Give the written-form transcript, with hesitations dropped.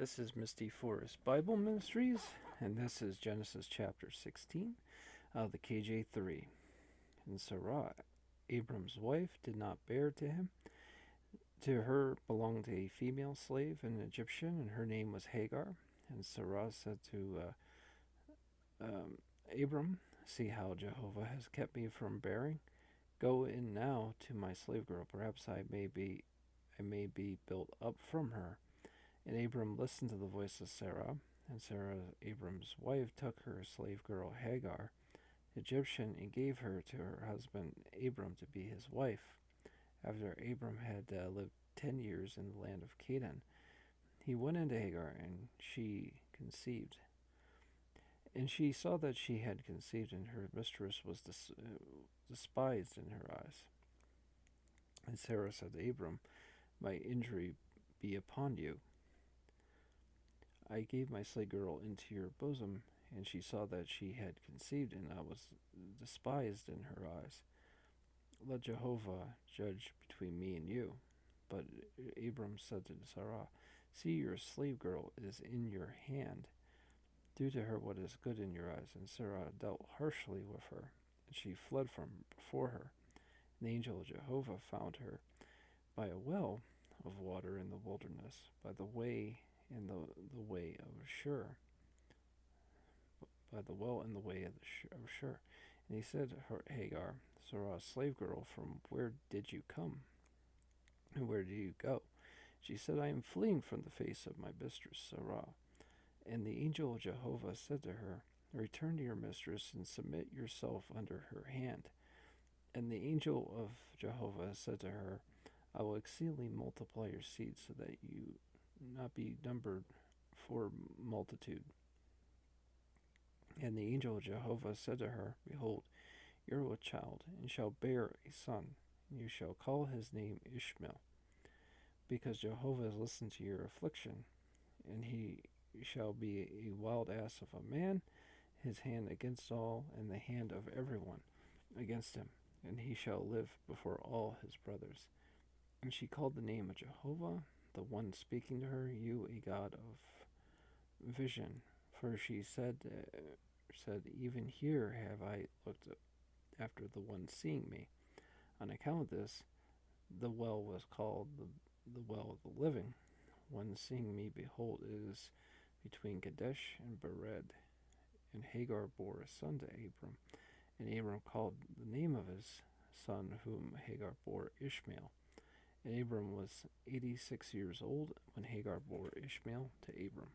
This is Misty Forest Bible Ministries, and this is Genesis chapter 16 of the KJ3. And Sarah, Abram's wife, did not bear to him. To her belonged a female slave, an Egyptian, and her name was Hagar. And Sarah said to Abram, "See how Jehovah has kept me from bearing. Go in now to my slave girl. Perhaps I may be built up from her." And Abram listened to the voice of Sarah, and Sarah, Abram's wife, took her slave girl Hagar, the Egyptian, and gave her to her husband Abram to be his wife. After Abram had lived 10 years in the land of Canaan, he went into Hagar, and she conceived. And she saw that she had conceived, and her mistress was despised in her eyes. And Sarah said to Abram, "My injury be upon you. I gave my slave girl into your bosom, and she saw that she had conceived, and I was despised in her eyes. Let Jehovah judge between me and you." But Abram said to Sarah, "See, your slave girl is in your hand. Do to her what is good in your eyes." And Sarah dealt harshly with her, and she fled from before her. And the angel of Jehovah found her by a well of water in the wilderness, by the way in the way of Shur, by the well in the way of Shur. And he said to her, "Hagar, Sarah's slave girl, from where did you come, and where do you go?" She said, "I am fleeing from the face of my mistress Sarah." And the angel of Jehovah said to her, "Return to your mistress and submit yourself under her hand." And the angel of Jehovah said to her, "I will exceedingly multiply your seed, so that you not be numbered for multitude." And the angel of Jehovah said to her, "Behold, you are with child, and shall bear a son, and you shall call his name Ishmael, because Jehovah has listened to your affliction. And he shall be a wild ass of a man, his hand against all, and the hand of everyone against him, and he shall live before all his brothers." And she called the name of Jehovah, the one speaking to her, "You, a God of vision." For she said, "Even here have I looked after the one seeing me." On account of this, the well was called the well of the living. One seeing me, behold, it is between Kadesh and Bered. And Hagar bore a son to Abram, and Abram called the name of his son, whom Hagar bore, Ishmael. And Abram was 86 years old when Hagar bore Ishmael to Abram.